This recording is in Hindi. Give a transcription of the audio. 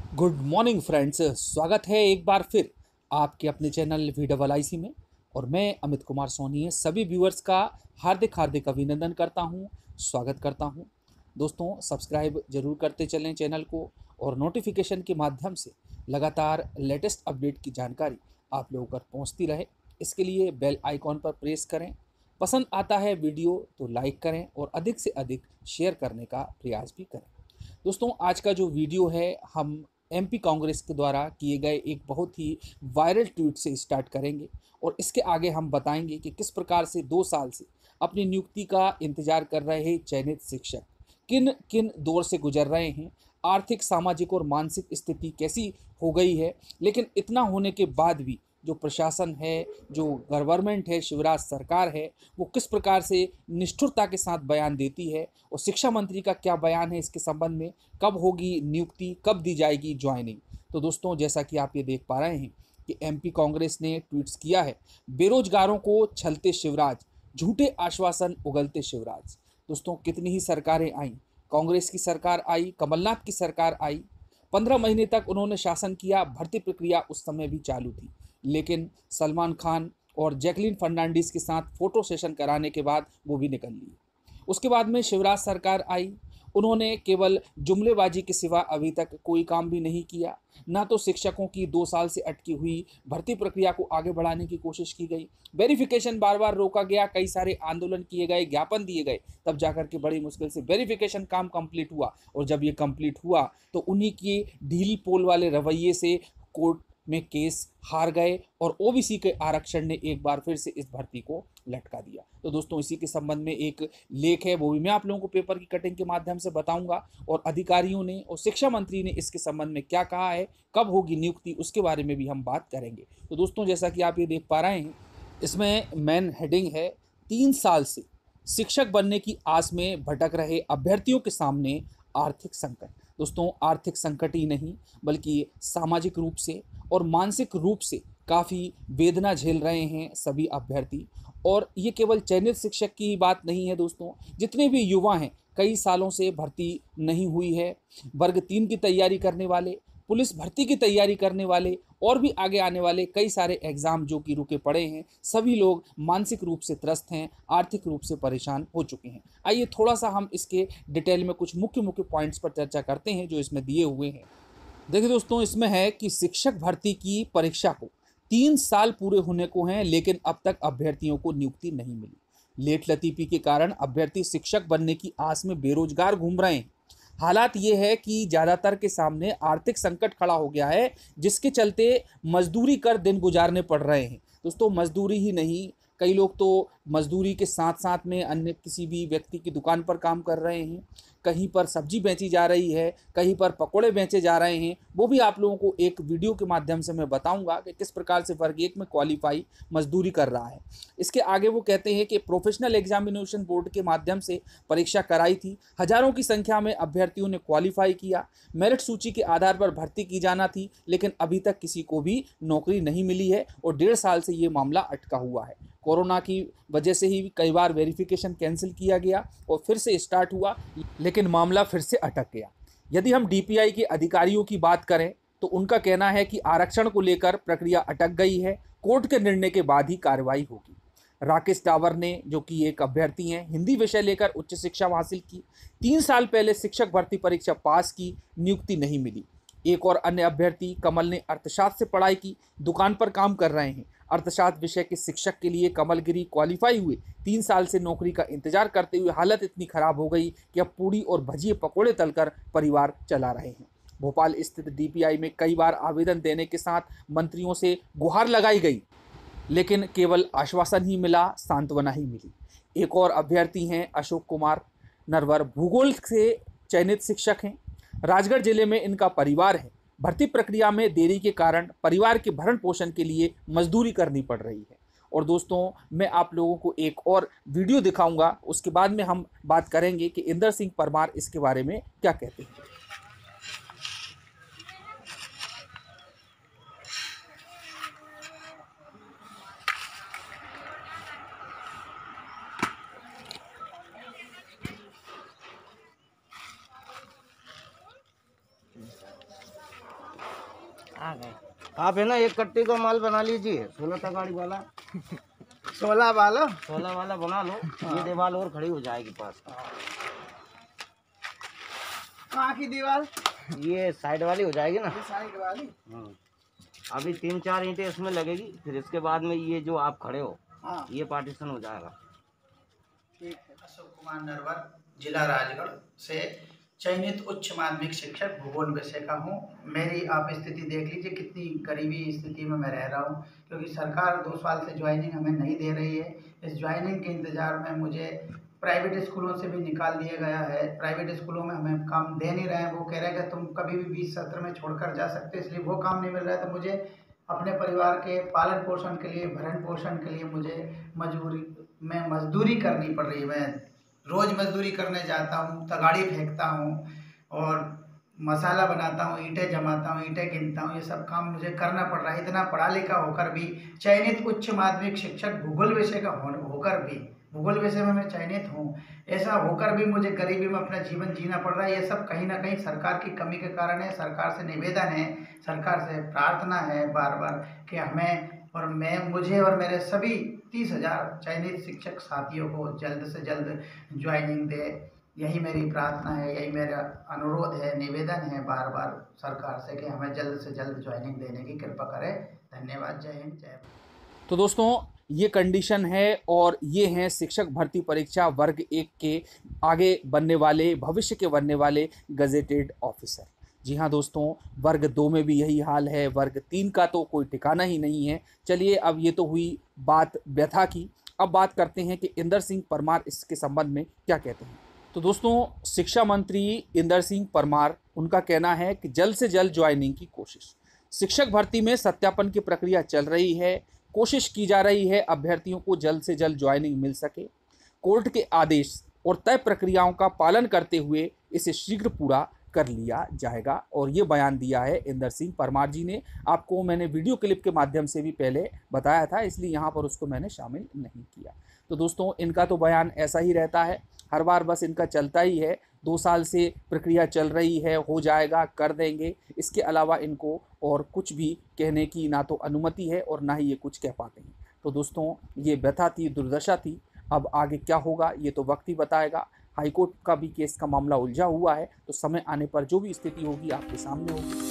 गुड मॉर्निंग फ्रेंड्स, स्वागत है एक बार फिर आपके अपने चैनल VIIC में। और मैं अमित कुमार सोनी है सभी व्यूअर्स का हार्दिक हार्दिक अभिनंदन करता हूं, स्वागत करता हूं। दोस्तों, सब्सक्राइब जरूर करते चलें चैनल को और नोटिफिकेशन के माध्यम से लगातार लेटेस्ट अपडेट की जानकारी आप लोगों तक पहुंचती रहे, इसके लिए बेल आइकॉन पर प्रेस करें। पसंद आता है वीडियो तो लाइक करें और अधिक से अधिक शेयर करने का प्रयास भी करें। दोस्तों, आज का जो वीडियो है हम MP कांग्रेस के द्वारा किए गए एक बहुत ही वायरल ट्वीट से स्टार्ट करेंगे और इसके आगे हम बताएंगे कि किस प्रकार से 2 साल से अपनी नियुक्ति का इंतजार कर रहे चयनित शिक्षक किन किन दौर से गुजर रहे हैं, आर्थिक, सामाजिक और मानसिक स्थिति कैसी हो गई है। लेकिन इतना होने के बाद भी जो प्रशासन है, जो गवर्नमेंट है, शिवराज सरकार है, वो किस प्रकार से निष्ठुरता के साथ बयान देती है और शिक्षा मंत्री का क्या बयान है इसके संबंध में, कब होगी नियुक्ति, कब दी जाएगी ज्वाइनिंग। तो दोस्तों, जैसा कि आप ये देख पा रहे हैं कि MP कांग्रेस ने ट्वीट्स किया है, बेरोजगारों को छलते शिवराज, झूठे आश्वासन उगलते शिवराज। दोस्तों, कितनी ही सरकारें आई, कांग्रेस की सरकार आई, कमलनाथ की सरकार आई, 15 महीने तक उन्होंने शासन किया, भर्ती प्रक्रिया उस समय भी चालू थी। लेकिन सलमान खान और जैकलीन फर्नांडिस के साथ फोटो सेशन कराने के बाद वो भी निकल ली। उसके बाद में शिवराज सरकार आई, उन्होंने केवल जुमलेबाजी के सिवा अभी तक कोई काम भी नहीं किया। ना तो शिक्षकों की 2 साल से अटकी हुई भर्ती प्रक्रिया को आगे बढ़ाने की कोशिश की गई, वेरिफिकेशन बार बार रोका गया, कई सारे आंदोलन किए गए, ज्ञापन दिए गए, तब जाकर के बड़ी मुश्किल से वेरिफिकेशन काम कंप्लीट हुआ। और जब ये कंप्लीट हुआ तो उन्हीं के ढीली पोल वाले रवैये से कोर्ट में केस हार गए और OBC के आरक्षण ने एक बार फिर से इस भर्ती को लटका दिया। तो दोस्तों, इसी के संबंध में एक लेख है, वो भी मैं आप लोगों को पेपर की कटिंग के माध्यम से बताऊंगा और अधिकारियों ने और शिक्षा मंत्री ने इसके संबंध में क्या कहा है, कब होगी नियुक्ति, उसके बारे में भी हम बात करेंगे। तो दोस्तों, जैसा कि आप ये देख पा रहे हैं, इसमें मेन हेडिंग है, 3 साल से शिक्षक बनने की आस में भटक रहे अभ्यर्थियों के सामने आर्थिक संकट। दोस्तों, आर्थिक संकट ही नहीं बल्कि सामाजिक रूप से और मानसिक रूप से काफ़ी वेदना झेल रहे हैं सभी अभ्यर्थी। और ये केवल चयनित शिक्षक की बात नहीं है दोस्तों, जितने भी युवा हैं, कई सालों से भर्ती नहीं हुई है, वर्ग 3 की तैयारी करने वाले, पुलिस भर्ती की तैयारी करने वाले और भी आगे आने वाले कई सारे एग्ज़ाम जो कि रुके पड़े हैं, सभी लोग मानसिक रूप से त्रस्त हैं, आर्थिक रूप से परेशान हो चुके हैं। आइए थोड़ा सा हम इसके डिटेल में कुछ मुख्य मुख्य पॉइंट्स पर चर्चा करते हैं जो इसमें दिए हुए हैं। देखिए दोस्तों, इसमें है कि शिक्षक भर्ती की परीक्षा को 3 साल पूरे होने को हैं, लेकिन अब तक अभ्यर्थियों को नियुक्ति नहीं मिली। लेट लतीफ़ी के कारण अभ्यर्थी शिक्षक बनने की आस में बेरोजगार घूम रहे हैं। हालात ये है कि ज़्यादातर के सामने आर्थिक संकट खड़ा हो गया है, जिसके चलते मजदूरी कर दिन गुजारने पड़ रहे हैं। दोस्तों, मजदूरी ही नहीं, कई लोग तो मजदूरी के साथ साथ में अन्य किसी भी व्यक्ति की दुकान पर काम कर रहे हैं, कहीं पर सब्जी बेची जा रही है, कहीं पर पकोड़े बेचे जा रहे हैं। वो भी आप लोगों को एक वीडियो के माध्यम से मैं बताऊंगा कि किस प्रकार से वर्ग 1 में क्वालिफाई मजदूरी कर रहा है। इसके आगे वो कहते हैं कि प्रोफेशनल एग्जामिनेशन बोर्ड के माध्यम से परीक्षा कराई थी, हजारों की संख्या में अभ्यर्थियों ने क्वालिफाई किया, मेरिट सूची के आधार पर भर्ती की जाना थी, लेकिन अभी तक किसी को भी नौकरी नहीं मिली है और 1.5 साल से ये मामला अटका हुआ है। कोरोना की वजह से ही कई बार वेरिफिकेशन कैंसिल किया गया और फिर से स्टार्ट हुआ, लेकिन मामला फिर से अटक गया। यदि हम DPI के अधिकारियों की बात करें तो उनका कहना है कि आरक्षण को लेकर प्रक्रिया अटक गई है, कोर्ट के निर्णय के बाद ही कार्रवाई होगी। राकेश टावर ने, जो कि एक अभ्यर्थी हैं, हिंदी विषय लेकर उच्च शिक्षा हासिल की, 3 साल पहले शिक्षक भर्ती परीक्षा पास की, नियुक्ति नहीं मिली। एक और अन्य अभ्यर्थी कमल ने अर्थशास्त्र से पढ़ाई की, दुकान पर काम कर रहे हैं। अर्थशास्त्र विषय के शिक्षक के लिए कमलगिरी क्वालिफाई हुए, 3 साल से नौकरी का इंतजार करते हुए हालत इतनी खराब हो गई कि अब पूड़ी और भजिए पकोड़े तलकर परिवार चला रहे हैं। भोपाल स्थित DPI में कई बार आवेदन देने के साथ मंत्रियों से गुहार लगाई गई, लेकिन केवल आश्वासन ही मिला, सांत्वना ही मिली। एक और अभ्यर्थी हैं अशोक कुमार नरवर, भूगोल से चयनित शिक्षक हैं, राजगढ़ जिले में इनका परिवार है। भर्ती प्रक्रिया में देरी के कारण परिवार के भरण पोषण के लिए मजदूरी करनी पड़ रही है। और दोस्तों, मैं आप लोगों को एक और वीडियो दिखाऊंगा, उसके बाद में हम बात करेंगे कि इंदर सिंह परमार इसके बारे में क्या कहते हैं। आ गए। आप है ना एक कट्टे का माल बना लीजिए, 16 तगाड़ी वाला 16 वाला बना लो। ये दीवार और खड़ी हो जाएगी पास। कहाँ की दीवार? ये साइड वाली हो जाएगी ना। साइड वाली। अभी 3-4 ईंटें इसमें लगेगी, फिर इसके बाद में ये जो आप खड़े हो हाँ ये पार्टीशन हो जाएगा। ठीक है। अशोक कुमार नरवर, जिला राजगढ़ से चयनित उच्च माध्यमिक शिक्षक भूगोल विषय का हूँ। मेरी आप स्थिति देख लीजिए, कितनी गरीबी स्थिति में मैं रह रहा हूँ, क्योंकि सरकार 2 साल से ज्वाइनिंग हमें नहीं दे रही है। इस ज्वाइनिंग के इंतज़ार में मुझे प्राइवेट स्कूलों से भी निकाल दिया गया है। प्राइवेट स्कूलों में हमें काम दे नहीं रहे हैं। वो कह रहे हैं कि तुम कभी भी 20 सत्र में छोड़कर जा सकते हो, इसलिए वो काम नहीं मिल रहा है। तो मुझे अपने परिवार के पालन पोषण के लिए, भरण पोषण के लिए मुझे मजदूरी करनी पड़ रही है। मैं रोज़ मजदूरी करने जाता हूँ, तगाड़ी फेंकता हूँ और मसाला बनाता हूँ, ईंटें जमाता हूँ, ईंटें गिनता हूँ। ये सब काम मुझे करना पड़ रहा है। इतना पढ़ा लिखा होकर भी, चयनित उच्च माध्यमिक शिक्षक भूगोल विषय का होकर भी, भूगोल विषय में मैं चयनित हूँ, ऐसा होकर भी मुझे गरीबी में अपना जीवन जीना पड़ रहा है। ये सब कहीं ना कहीं सरकार की कमी के कारण है। सरकार से निवेदन है, सरकार से प्रार्थना है बार बार कि हमें और मुझे और मेरे सभी 30,000 चयनित शिक्षक साथियों को जल्द से जल्द ज्वाइनिंग दे। यही मेरी प्रार्थना है, यही मेरा अनुरोध है, निवेदन है बार बार सरकार से कि हमें जल्द से जल्द ज्वाइनिंग देने की कृपा करें। धन्यवाद। जय हिंद, जय भारत। तो दोस्तों ये कंडीशन है और ये हैं शिक्षक भर्ती परीक्षा वर्ग 1 के आगे बनने वाले, भविष्य के बनने वाले गजेटेड ऑफिसर। जी हाँ दोस्तों, वर्ग 2 में भी यही हाल है, वर्ग 3 का तो कोई ठिकाना ही नहीं है। चलिए, अब ये तो हुई बात व्यथा की, अब बात करते हैं कि इंदर सिंह परमार इसके संबंध में क्या कहते हैं। तो दोस्तों, शिक्षा मंत्री इंदर सिंह परमार, उनका कहना है कि जल्द से जल्द ज्वाइनिंग की कोशिश। शिक्षक भर्ती में सत्यापन की प्रक्रिया चल रही है, कोशिश की जा रही है अभ्यर्थियों को जल्द से जल्द ज्वाइनिंग मिल सके। कोर्ट के आदेश और तय प्रक्रियाओं का पालन करते हुए इसे शीघ्र पूरा कर लिया जाएगा। और ये बयान दिया है इंदर सिंह परमार जी ने। आपको मैंने वीडियो क्लिप के माध्यम से भी पहले बताया था, इसलिए यहाँ पर उसको मैंने शामिल नहीं किया। तो दोस्तों, इनका तो बयान ऐसा ही रहता है, हर बार बस इनका चलता ही है। 2 साल से प्रक्रिया चल रही है, हो जाएगा, कर देंगे। इसके अलावा इनको और कुछ भी कहने की ना तो अनुमति है और ना ही ये कुछ कह पाते हैं। तो दोस्तों, ये व्यथा थी, दुर्दशा थी। अब आगे क्या होगा ये तो वक्त ही बताएगा। हाईकोर्ट का भी केस का मामला उलझा हुआ है, तो समय आने पर जो भी स्थिति होगी आपके सामने होगी।